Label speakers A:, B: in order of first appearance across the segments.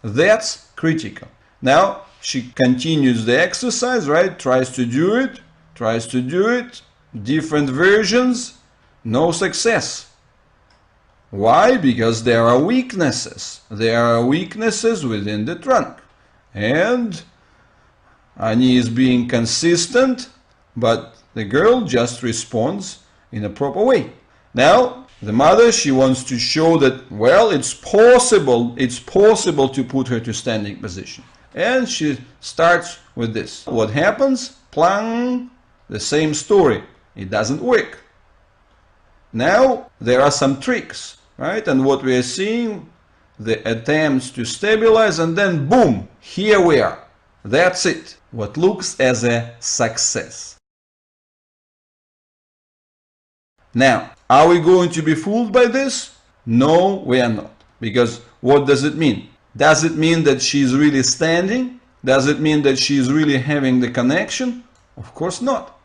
A: That's critical. Now she continues the exercise, right? Tries to do it, different versions, no success. Why? Because there are weaknesses. There are weaknesses within the trunk. And Annie is being consistent, but the girl just responds in a proper way. Now, the mother, she wants to show that, well, it's possible to put her to standing position. And she starts with this. What happens? Plang, the same story. It doesn't work. Now, there are some tricks, right? And what we are seeing, the attempts to stabilize, and then boom, here we are. That's it. What looks as a success. Now, are we going to be fooled by this? No, we are not. Because what does it mean? Does it mean that she's really standing? Does it mean that she's really having the connection? Of course not.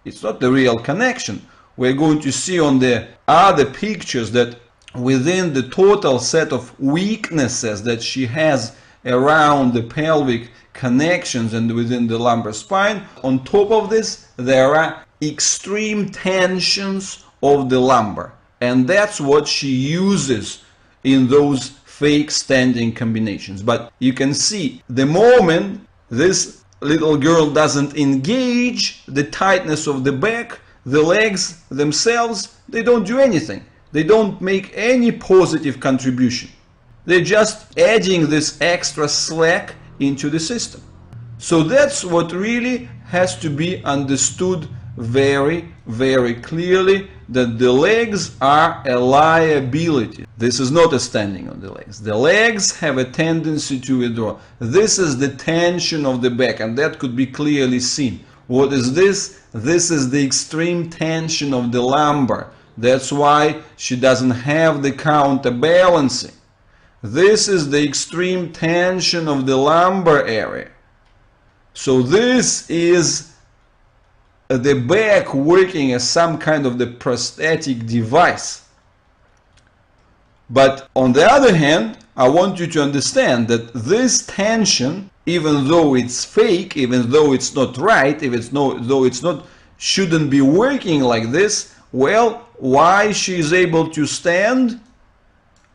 A: It's not the real connection. We're going to see on the other pictures that within the total set of weaknesses that she has around the pelvic connections and within the lumbar spine, on top of this there are extreme tensions of the lumbar, and that's what she uses in those fake standing combinations. But you can see the moment this little girl doesn't engage the tightness of the back, the legs themselves, they don't do anything. They don't make any positive contribution. They're just adding this extra slack into the system. So that's what really has to be understood very, very clearly, that the legs are a liability. This is not a standing on the legs. The legs have a tendency to withdraw. This is the tension of the back, and that could be clearly seen. What is this? This is the extreme tension of the lumbar. That's why she doesn't have the counterbalancing. This is the extreme tension of the lumbar area. So this is the back working as some kind of the prosthetic device. But on the other hand, I want you to understand that this tension, even though it's fake, even though it's not right, even though it's not, shouldn't be working like this, well, why she is able to stand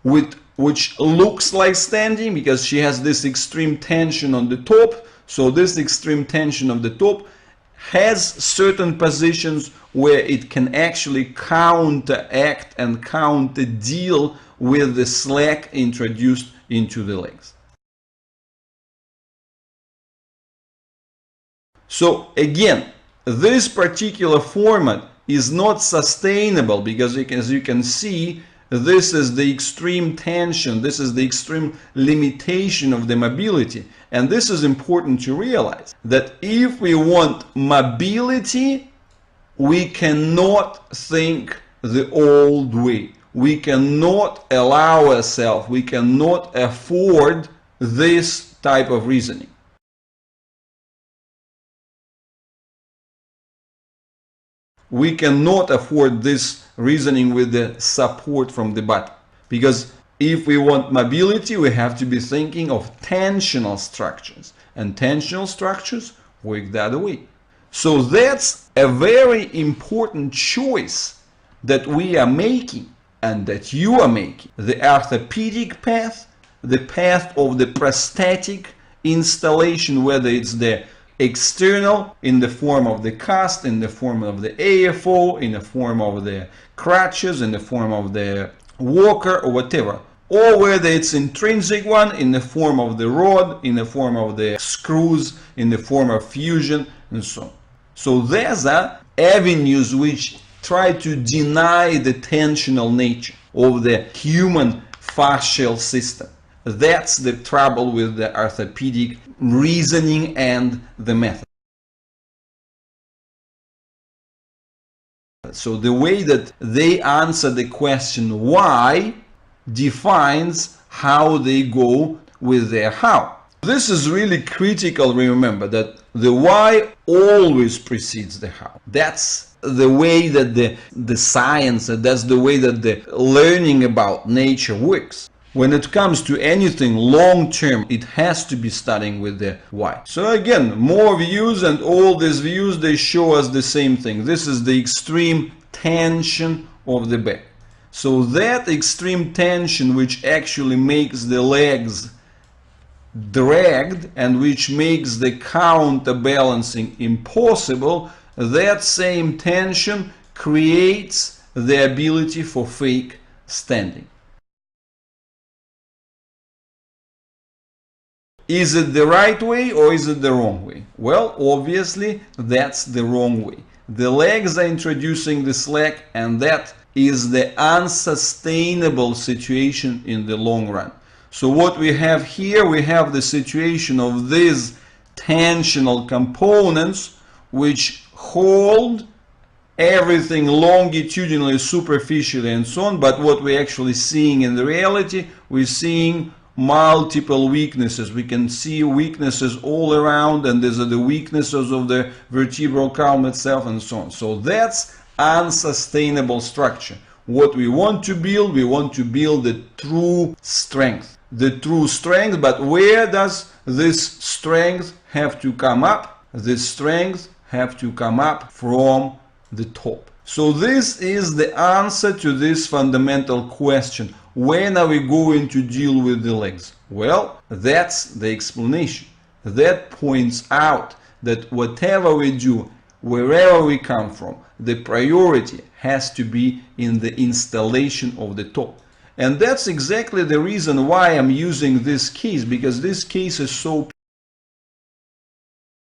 A: with which looks like standing? Because she has this extreme tension on the top. So this extreme tension of the top has certain positions where it can actually counteract and counter deal with the slack introduced into the legs. So again, this particular format is not sustainable because, as you can see, this is the extreme tension, this is the extreme limitation of the mobility. And this is important to realize, that if we want mobility, we cannot think the old way. We cannot allow ourselves, we cannot afford this type of reasoning. We cannot afford this reasoning with the support from the bottom, because if we want mobility, we have to be thinking of tensional structures, and tensional structures work the other way. So that's a very important choice that we are making and that you are making. The orthopedic path, the path of the prosthetic installation, whether it's the external in the form of the cast, in the form of the AFO, in the form of the crutches, in the form of the walker or whatever, or whether it's intrinsic one in the form of the rod, in the form of the screws, in the form of fusion, and so on. So these are avenues which try to deny the tensional nature of the human fascial system. That's the trouble with the orthopedic reasoning and the method. So the way that they answer the question why defines how they go with their how. This is really critical. Remember that the why always precedes the how. That's the way that the science, that's the way that the learning about nature works. when it comes to anything long term, it has to be starting with the why. So again, more views, and all these views, they show us the same thing. This is the extreme tension of the back. So that extreme tension, which actually makes the legs dragged and which makes the counterbalancing impossible, that same tension creates the ability for fake standing. Is it the right way or is it the wrong way? Well, obviously that's the wrong way. The legs are introducing the slack, and that is the unsustainable situation in the long run. So what we have here, we have the situation of these tensional components which hold everything longitudinally, superficially, and so on. But what we're actually seeing in the reality, we're seeing multiple weaknesses. We can see weaknesses all around, and these are the weaknesses of the vertebral column itself, and so on. So that's unsustainable structure. What we want to build the true strength. The true strength, but where does this strength have to come up? This strength have to come up from the top. So this is the answer to this fundamental question. When are we going to deal with the legs? Well, that's the explanation. That points out that whatever we do, wherever we come from, the priority has to be in the installation of the top. And that's exactly the reason why I'm using this case, because this case is so